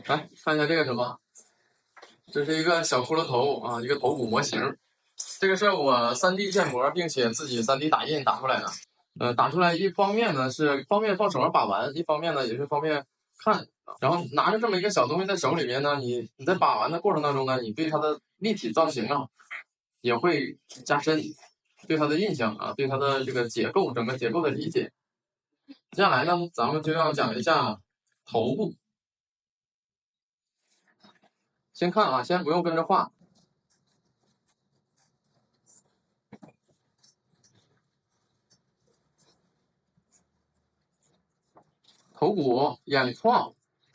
来看一下这个什么，这是一个小骷髅头啊，一个头骨模型。这个是我3D 建模，并且自己3D 打印打出来的。打出来一方面呢是方便放手上把玩，一方面呢也是方便看。然后拿着这么一个小东西在手里面呢，你在把玩的过程当中呢，你对它的立体造型啊也会加深，对它的印象啊，对它的这个结构整个结构的理解。接下来呢，咱们就要讲一下头部。先看啊，先不用跟着画。头骨眼眶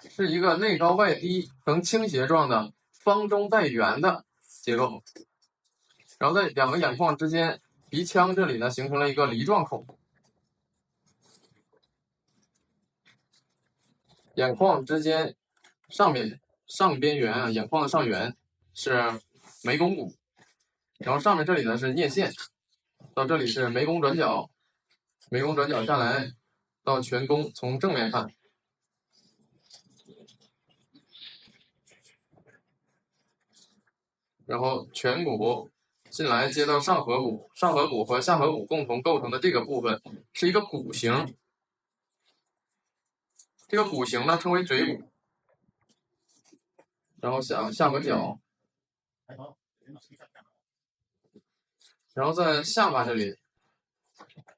是一个内高外低呈倾斜状的方中带圆的结构，然后在两个眼眶之间，鼻腔这里呢形成了一个梨状孔。眼眶之间上边缘啊，眼眶的上缘是眉弓骨，然后上面这里呢是颞线，到这里是眉弓转角，眉弓转角下来到颧弓，从正面看。然后颧骨进来接到上颌骨，上颌骨和下颌骨共同构成的这个部分是一个骨形，这个骨形呢称为嘴骨。然后下颌角，然后在下巴这里，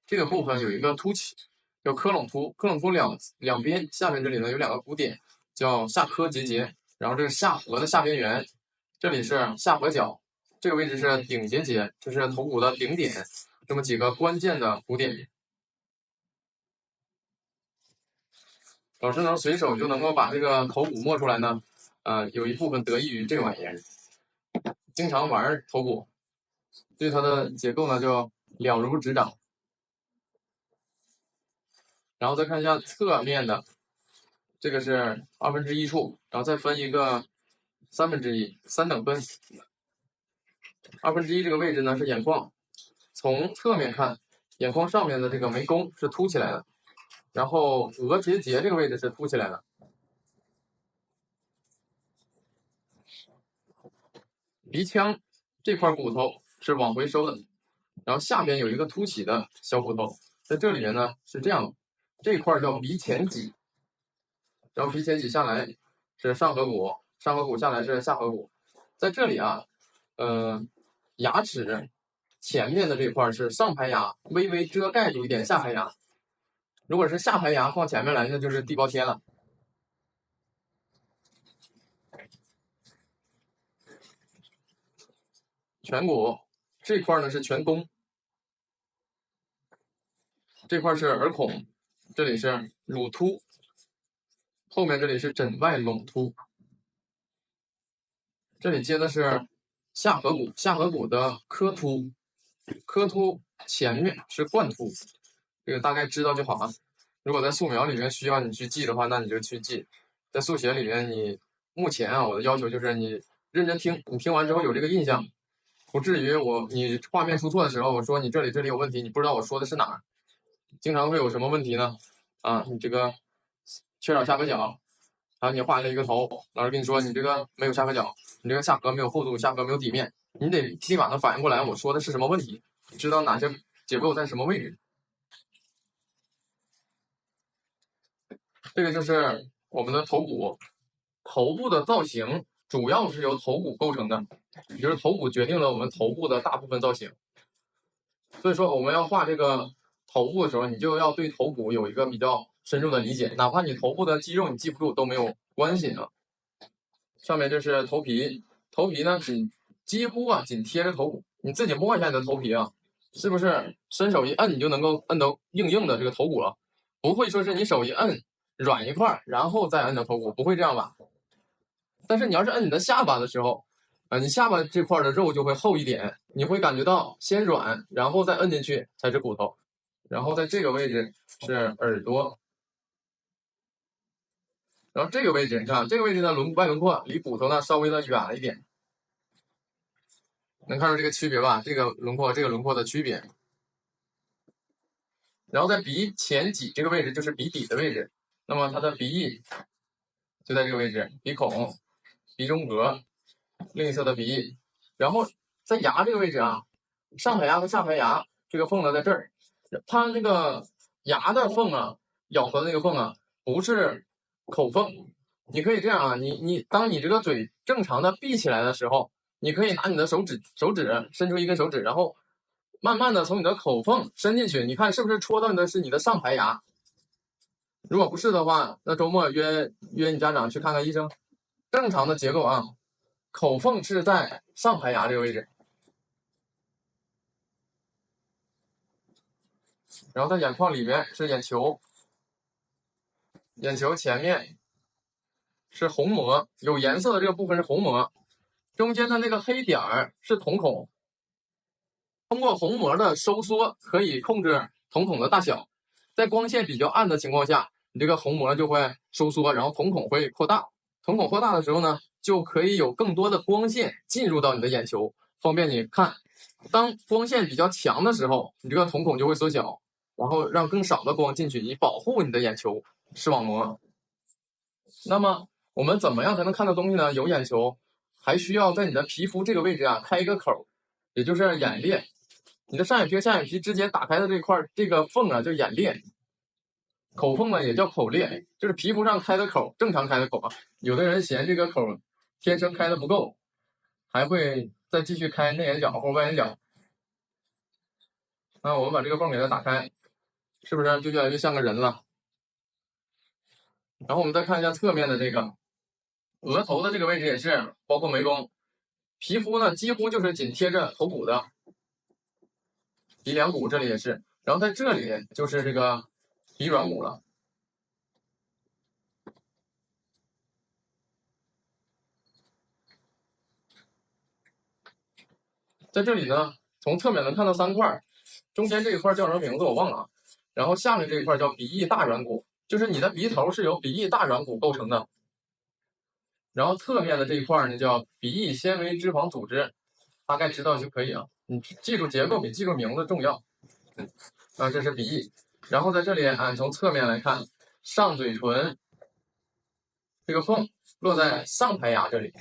这个部分有一个凸起，叫科隆突，科隆突两边下面这里呢有2个骨点，叫下颌结，然后这个下颌的下边缘，这里是下颌角，这个位置是顶结，这是头骨的顶点，这么几个关键的骨点。老师能随手就能够把这个头骨摸出来呢，有一部分得益于这玩意儿，经常玩头骨，对它的结构呢就了如指掌。然后再看一下侧面的，这个是1/2处，然后再分一个1/3，三等分。1/2这个位置呢是眼眶，从侧面看，眼眶上面的这个眉弓是凸起来的，然后额结这个位置是凸起来的。鼻腔这块骨头是往回收的，然后下边有一个凸起的小骨头，在这里面呢是这样的，这块叫鼻前棘，然后鼻前棘下来是上颌骨，上颌骨下来是下颌骨，在这里啊，牙齿前面的这块是上排牙，微微遮盖住一点下排牙，如果是下排牙放前面来，那就是地包天了。颧骨这块呢是颧弓，这块是耳孔，这里是乳突，后面这里是枕外垄突，这里接的是下颌骨，下颌骨的髁突，髁突前面是冠突，这个大概知道就好啊。如果在素描里面需要你去记的话，那你就去记。在速写里面，你目前啊，我的要求就是你认真听，你听完之后有这个印象，不至于你画面出错的时候，我说你这里有问题，你不知道我说的是哪儿。经常会有什么问题呢？你这个缺少下颌角，你画了一个头，老师跟你说你这个没有下颌角，你这个下颌没有厚度，下颌没有底面，你得立马能反应过来我说的是什么问题，知道哪些结构在什么位置。这个就是我们的头骨，头部的造型主要是由头骨构成的，也就是头骨决定了我们头部的大部分造型。所以说我们要画这个头部的时候，你就要对头骨有一个比较深入的理解，哪怕你头部的肌肉你记不住都没有关系啊。上面这是头皮，头皮呢几乎紧贴着头骨，你自己摸一下你的头皮啊，是不是伸手一摁你就能够摁到硬的这个头骨了？不会说是你手一摁软一块然后再摁到头骨，不会这样吧？但是你要是摁你的下巴的时候，你下巴这块的肉就会厚一点，你会感觉到先软，然后再摁进去才是骨头。然后在这个位置是耳朵，然后这个位置你看，这个位置的外轮廓离骨头呢稍微的远了一点，能看出这个区别吧？这个轮廓的区别。然后在鼻前棘这个位置就是鼻底的位置，那么它的鼻翼就在这个位置，鼻孔、鼻中隔，另一侧的鼻翼，然后在牙这个位置啊，上排牙和下排牙这个缝呢在这儿，它这个牙的缝啊，咬合的那个缝啊，不是口缝。你可以这样啊，当你这个嘴正常的闭起来的时候，你可以拿你的手指伸出一根手指，然后慢慢的从你的口缝伸进去，你看是不是戳到的是你的上排牙？如果不是的话，那周末约你家长去看看医生。正常的结构啊，口缝是在上排牙这个位置，然后在眼眶里面是眼球，眼球前面是虹膜，有颜色的这个部分是虹膜，中间的那个黑点儿是瞳孔。通过虹膜的收缩可以控制瞳孔的大小，在光线比较暗的情况下，你这个虹膜就会收缩，然后瞳孔会扩大。瞳孔扩大的时候呢，就可以有更多的光线进入到你的眼球，方便你看。当光线比较强的时候，你这个瞳孔就会缩小，然后让更少的光进去，以保护你的眼球视网膜。那么我们怎么样才能看到东西呢？有眼球，还需要在你的皮肤这个位置啊开一个口，也就是眼裂。你的上眼皮和下眼皮之间打开的这块这个缝啊叫眼裂，口缝呢也叫口裂，就是皮肤上开的口，正常开的口啊。有的人嫌这个口天生开的不够，还会再继续开内眼角或外眼角。那我们把这个缝给它打开，是不是就越来越像个人了？然后我们再看一下侧面的这个额头的这个位置也是，包括眉弓，皮肤呢几乎就是紧贴着头骨的，鼻梁骨这里也是，然后在这里就是这个鼻软骨了。在这里呢，从侧面能看到3块，中间这一块叫什么名字我忘了，然后下面这一块叫鼻翼大软骨，就是你的鼻头是由鼻翼大软骨构成的。然后侧面的这一块呢叫鼻翼纤维脂肪组织，大概知道就可以了。你记住结构比记住名字重要。这是鼻翼，然后在这里按从侧面来看，上嘴唇这个缝落在上排牙这里，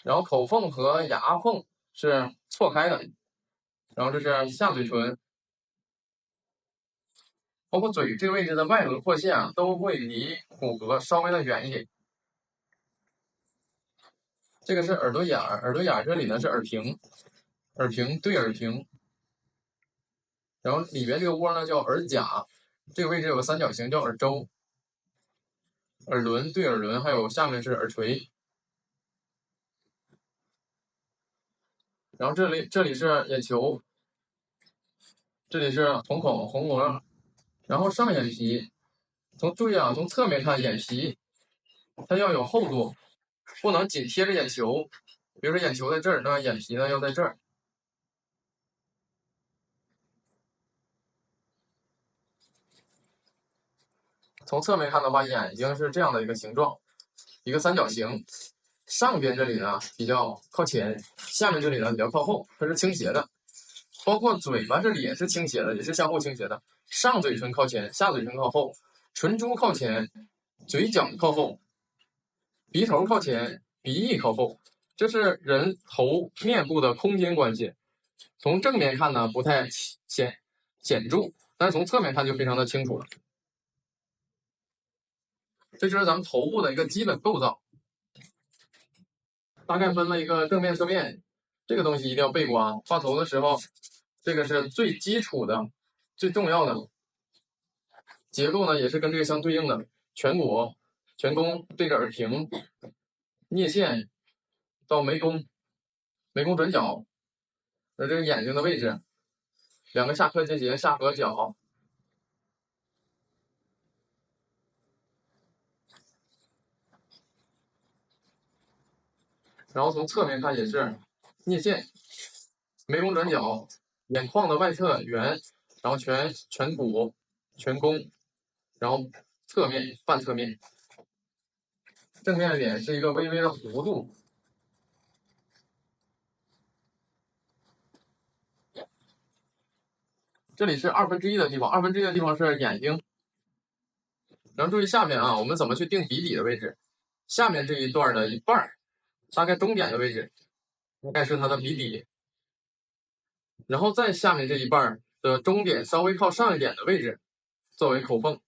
然后口缝和牙缝是错开的，然后这是下嘴唇，包括嘴这个位置的外轮廓线啊，都会离骨骼稍微的远一点。这个是耳朵眼儿，耳朵眼儿这里呢是耳屏，耳屏对耳屏，然后里边这个窝呢叫耳甲，这个位置有个三角形叫耳周，耳轮对耳轮，还有下面是耳垂。然后这里是眼球，这里是瞳孔虹膜，然后上眼皮，注意啊，从侧面看眼皮它要有厚度，不能紧贴着眼球。比如说眼球在这儿，那眼皮呢要在这儿。从侧面看的话，眼睛是这样的一个形状，一个三角形。上边这里呢比较靠前，下面这里呢比较靠后，它是倾斜的。包括嘴巴这里也是倾斜的，也是向后倾斜的。上嘴唇靠前，下嘴唇靠后，唇珠靠前，嘴角靠后，鼻头靠前，鼻翼靠后。这是人头面部的空间关系。从正面看呢不太显著，但是从侧面看就非常的清楚了。这就是咱们头部的一个基本构造，大概分了一个正面、侧面，这个东西一定要背过啊。画头的时候，这个是最基础的、最重要的结构呢，也是跟这个相对应的。颧骨、颧弓对着耳屏，颞线到眉弓，眉弓转角，这个眼睛的位置，两个下颌结节，下颌角。然后从侧面看也是颞线、眉弓转角，眼眶的外侧圆，然后颧骨、颧弓，然后侧面、半侧面，正面脸是一个微微的弧度。这里是1/2的地方，1/2的地方是眼睛。然后注意下面啊，我们怎么去定鼻底的位置？下面这一段的一半，大概中点的位置，大概是它的笔底，然后再下面这一半的中点稍微靠上一点的位置，作为口缝。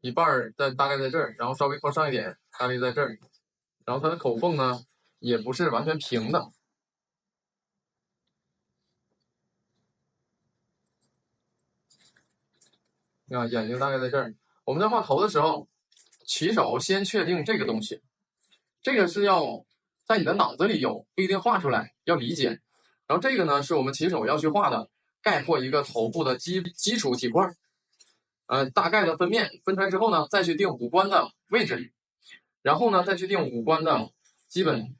一半大概在这儿，然后稍微靠上一点，大概在这儿，然后它的口缝呢也不是完全平的。啊，眼睛大概在这儿。我们在画头的时候，起手先确定这个东西，这个是要在你的脑子里有，不一定画出来，要理解。然后这个呢，是我们起手要去画的，概括一个头部的基础体块。大概的分面分出来之后呢，再去定五官的位置，然后呢再去定五官的基本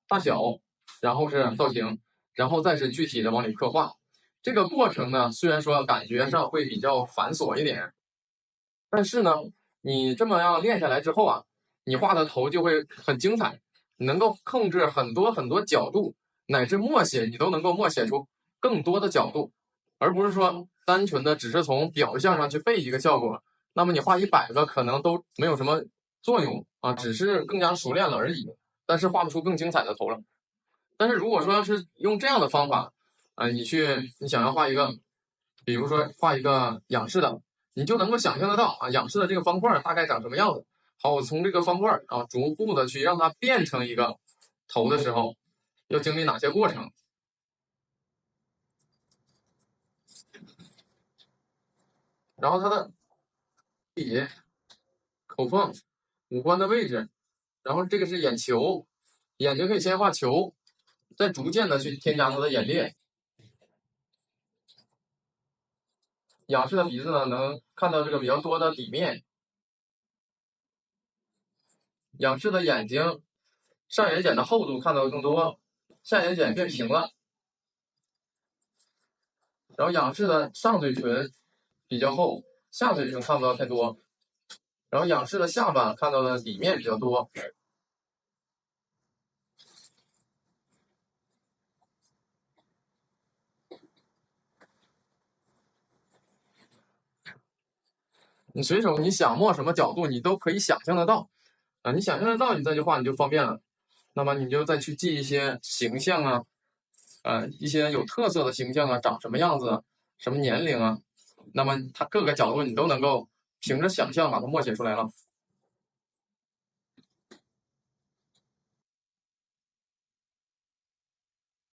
大小，然后是造型，然后再是具体的往里刻画。这个过程呢，虽然说感觉上会比较繁琐一点，但是呢，你这么样练下来之后啊，你画的头就会很精彩，能够控制很多角度，乃至默写你都能够默写出更多的角度，而不是说单纯的只是从表象上去背一个效果，那么你画100个可能都没有什么作用啊，只是更加熟练了而已，但是画不出更精彩的头了。但是如果说是用这样的方法，你想要画一个，比如说画一个仰视的，你就能够想象得到啊，仰视的这个方块大概长什么样子。好，我从这个方块啊，逐步的去让它变成一个头的时候，要经历哪些过程？然后它的底、口缝、五官的位置，然后这个是眼球，眼睛可以先画球，再逐渐的去添加它的眼裂。仰视的鼻子呢，能看到这个比较多的底面。仰视的眼睛，上眼睑的厚度看到的更多，下眼睑变平了。然后仰视的上嘴唇比较厚，下嘴唇看不到太多。然后仰视的下巴看到的底面比较多。你随手你想摸什么角度，你都可以想象得到啊！你想象得到，你再去画你就方便了。那么你就再去记一些形象啊，一些有特色的形象啊，长什么样子，什么年龄啊，那么它各个角度你都能够凭着想象把它默写出来了。